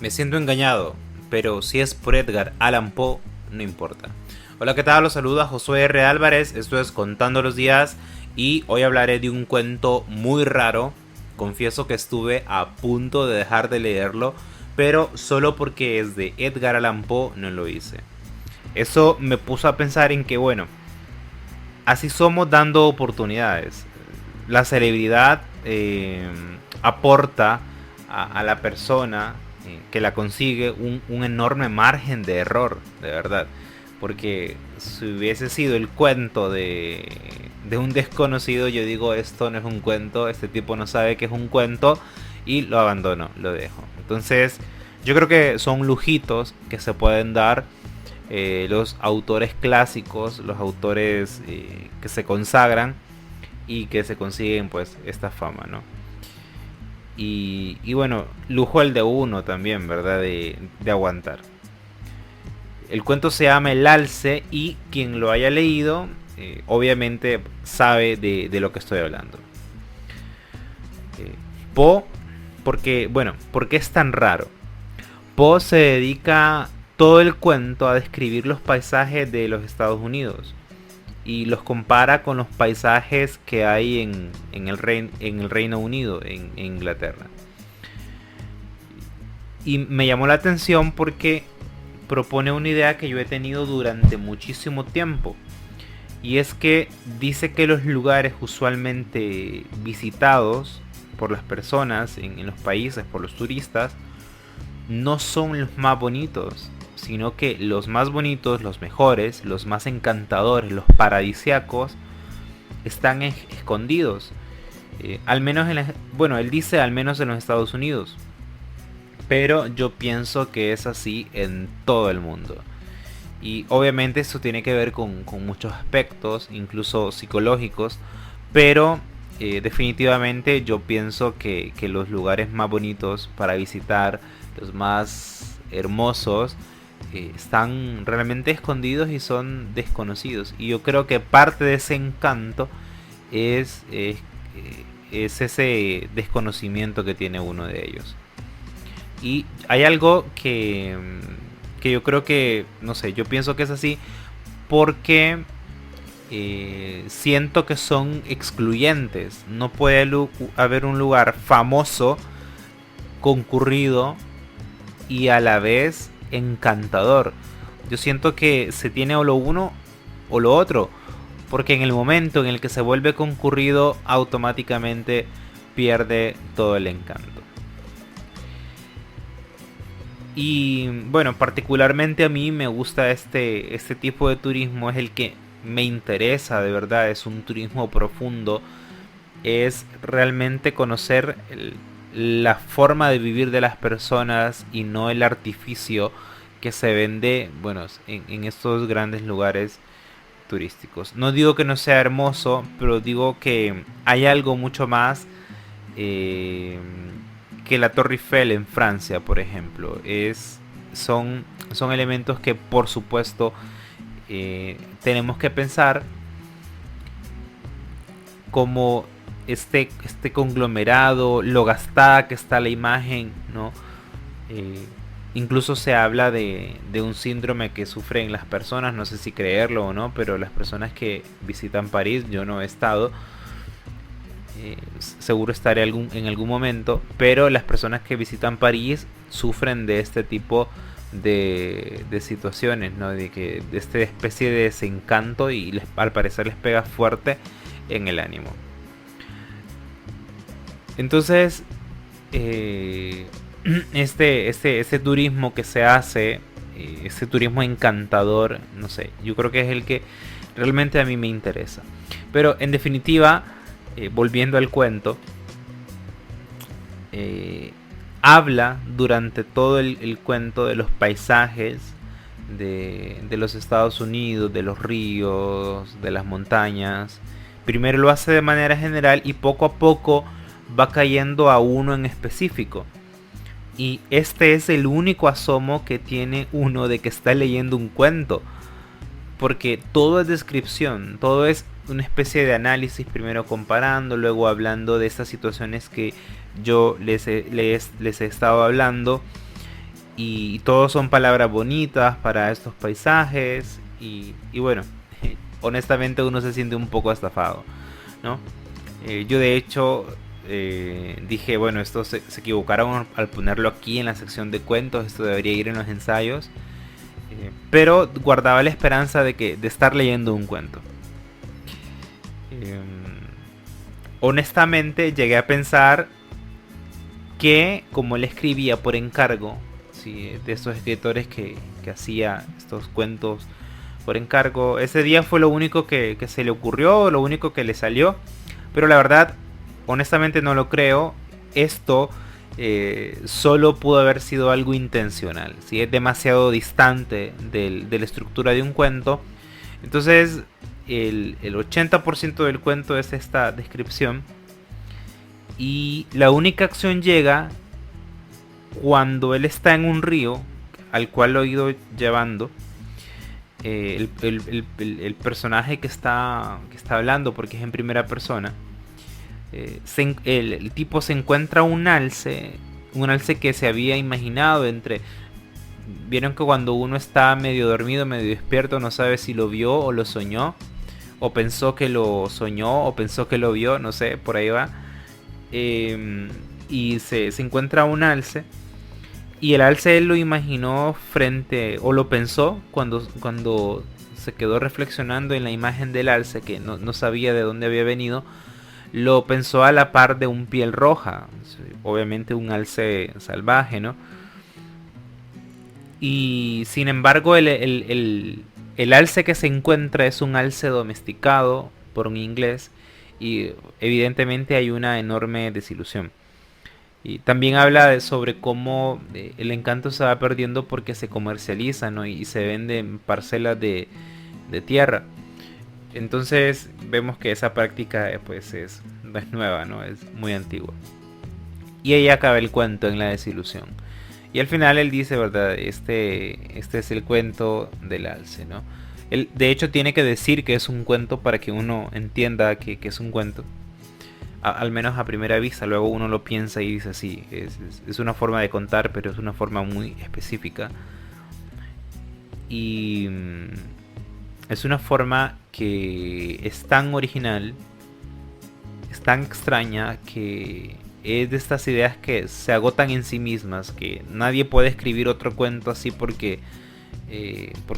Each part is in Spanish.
Me siento engañado, pero si es por Edgar Allan Poe, no importa. Hola, ¿qué tal? Los saluda Josué R. Álvarez, esto es Contando los Días y hoy hablaré de un cuento muy raro. Confieso que estuve a punto de dejar de leerlo, pero solo porque es de Edgar Allan Poe no lo hice. Eso me puso a pensar en que, bueno, así somos dando oportunidades. La celebridad aporta a la persona que la consigue un enorme margen de error, de verdad. Porque si hubiese sido el cuento de un desconocido, yo digo, esto no es un cuento, este tipo no sabe que es un cuento y lo abandono, lo dejo. Entonces, yo creo que son lujitos que se pueden dar los autores clásicos, los autores que se consagran y que se consiguen pues esta fama, ¿no? Y bueno, lujo el de uno también, ¿verdad? De aguantar. El cuento se llama El Alce y quien lo haya leído obviamente sabe de lo que estoy hablando. Poe, ¿por qué es tan raro? Poe se dedica todo el cuento a describir los paisajes de los Estados Unidos y los compara con los paisajes que hay en el Reino Unido, en Inglaterra. Y me llamó la atención porque propone una idea que yo he tenido durante muchísimo tiempo. Y es que dice que los lugares usualmente visitados por las personas en los países, por los turistas, no son los más bonitos, sino que los más bonitos, los mejores, los más encantadores, los paradisiacos, están escondidos. Al menos él dice al menos en los Estados Unidos. Pero yo pienso que es así en todo el mundo. Y obviamente esto tiene que ver con muchos aspectos, incluso psicológicos. Pero definitivamente yo pienso que los lugares más bonitos para visitar, los más hermosos, están realmente escondidos y son desconocidos. Y yo creo que parte de ese encanto es ese desconocimiento que tiene uno de ellos. Y hay algo que yo creo que, no sé, yo pienso que es así porque siento que son excluyentes. No puede haber un lugar famoso, concurrido y a la vez encantador. Yo siento que se tiene o lo uno o lo otro, porque en el momento en el que se vuelve concurrido automáticamente pierde todo el encanto. Y bueno, particularmente a mí me gusta este tipo de turismo, es el que me interesa de verdad, es un turismo profundo, es realmente conocer la forma de vivir de las personas y no el artificio que se vende, bueno, en estos grandes lugares turísticos. No digo que no sea hermoso, pero digo que hay algo mucho más que la Torre Eiffel en Francia, por ejemplo. Son elementos que por supuesto tenemos que pensar como este conglomerado, lo gastada que está la imagen, ¿no? Incluso se habla de un síndrome que sufren las personas, no sé si creerlo o no, pero las personas que visitan París, yo no he estado, seguro estaré en algún momento, pero las personas que visitan París sufren de este tipo de situaciones, ¿no? De esta especie de desencanto y al parecer les pega fuerte en el ánimo. Entonces, este turismo que se hace, este turismo encantador, no sé, yo creo que es el que realmente a mí me interesa. Pero en definitiva, volviendo al cuento, habla durante todo el cuento de los paisajes de los Estados Unidos, de los ríos, de las montañas. Primero lo hace de manera general y poco a poco va cayendo a uno en específico. Y este es el único asomo que tiene uno de que está leyendo un cuento. Porque todo es descripción, todo es una especie de análisis, primero comparando, luego hablando de estas situaciones que yo les he estado hablando. y todos son palabras bonitas para estos paisajes y bueno, honestamente uno se siente un poco estafado, ¿no? Yo de hecho dije, bueno, esto se equivocaron al ponerlo aquí en la sección de cuentos, esto debería ir en los ensayos, pero guardaba la esperanza de estar leyendo un cuento. Honestamente llegué a pensar que como él escribía por encargo, ¿sí?, de estos escritores que hacía estos cuentos por encargo, ese día fue lo único que se le ocurrió, lo único que le salió, pero la verdad, honestamente no lo creo. Esto solo pudo haber sido algo intencional, ¿sí? Es demasiado distante de la estructura de un cuento. Entonces el 80% del cuento es esta descripción y la única acción llega cuando él está en un río al cual lo he ido llevando. El personaje que está hablando, porque es en primera persona, el tipo se encuentra un alce que se había imaginado entre... Vieron que cuando uno está medio dormido, medio despierto, no sabe si lo vio o lo soñó, o pensó que lo soñó, o pensó que lo vio, no sé, por ahí va. Y se encuentra un alce, y el alce él lo imaginó frente, o lo pensó cuando se quedó reflexionando en la imagen del alce, que no sabía de dónde había venido. Lo pensó a la par de un piel roja, obviamente un alce salvaje, ¿no? Y sin embargo el alce que se encuentra es un alce domesticado por un inglés y evidentemente hay una enorme desilusión. Y también habla sobre cómo el encanto se va perdiendo porque se comercializa, ¿no? Y se vende en parcelas de tierra. Entonces vemos que esa práctica pues no es nueva, ¿no? Es muy antigua. Y ahí acaba el cuento en la desilusión. Y al final él dice, ¿verdad? Este es el cuento del alce, ¿no? Él de hecho tiene que decir que es un cuento para que uno entienda que es un cuento. Al menos a primera vista, luego uno lo piensa y dice, sí, es una forma de contar, pero es una forma muy específica. Y es una forma que es tan original, es tan extraña, que es de estas ideas que se agotan en sí mismas, que nadie puede escribir otro cuento así porque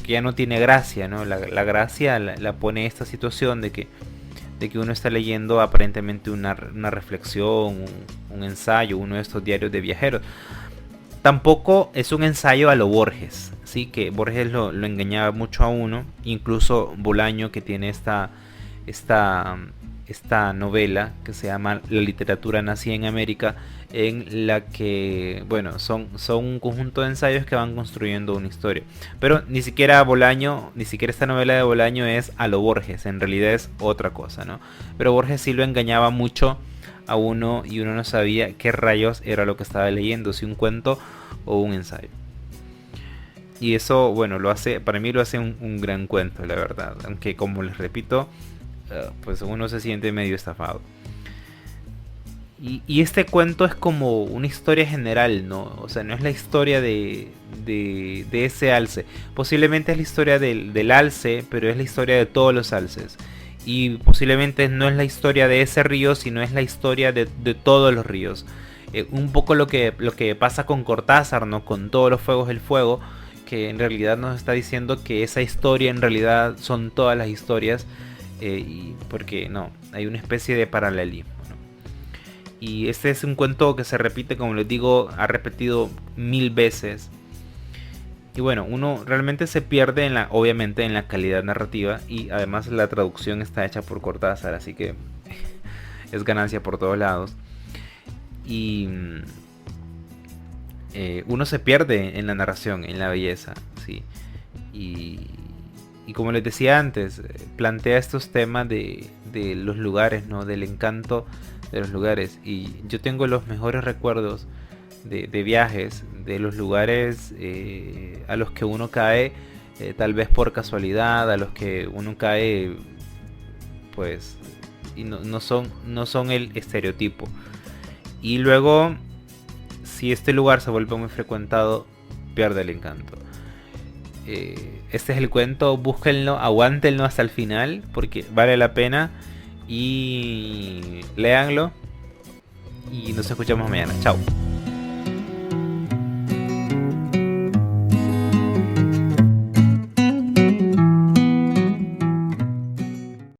ya no tiene gracia, ¿no? La gracia la pone esta situación de que uno está leyendo aparentemente una reflexión, un ensayo, uno de estos diarios de viajeros. Tampoco es un ensayo a lo Borges, ¿sí? Que Borges lo engañaba mucho a uno. Incluso Bolaño, que tiene esta novela que se llama La literatura nacida en América, en la que, bueno, son un conjunto de ensayos que van construyendo una historia. Pero ni siquiera Bolaño, ni siquiera esta novela de Bolaño es a lo Borges, en realidad es otra cosa, ¿no? Pero Borges sí lo engañaba mucho a uno y uno no sabía qué rayos era lo que estaba leyendo, si un cuento o un ensayo. Y eso, bueno, para mí lo hace un gran cuento, la verdad. Aunque, como les repito, pues uno se siente medio estafado. Y este cuento es como una historia general, ¿no? O sea, no es la historia de ese alce. Posiblemente es la historia del alce, pero es la historia de todos los alces. Y posiblemente no es la historia de ese río, sino es la historia de todos los ríos. Un poco lo que pasa con Cortázar, ¿no? Con Todos los fuegos del fuego, que en realidad nos está diciendo que esa historia en realidad son todas las historias, porque no, hay una especie de paralelismo, ¿no? Y este es un cuento que se repite, como les digo, ha repetido 1000 veces. Y bueno, uno realmente se pierde obviamente en la calidad narrativa, y además la traducción está hecha por Cortázar, así que es ganancia por todos lados. Y uno se pierde en la narración, en la belleza, ¿sí? Y como les decía antes, plantea estos temas de los lugares, ¿no? Del encanto de los lugares. Y yo tengo los mejores recuerdos de viajes, de los lugares a los que uno cae tal vez por casualidad, a los que uno cae pues y no son el estereotipo. Y luego, si este lugar se vuelve muy frecuentado, pierde el encanto. Este es el cuento, búsquenlo, aguántenlo hasta el final porque vale la pena y léanlo y nos escuchamos mañana. Chao.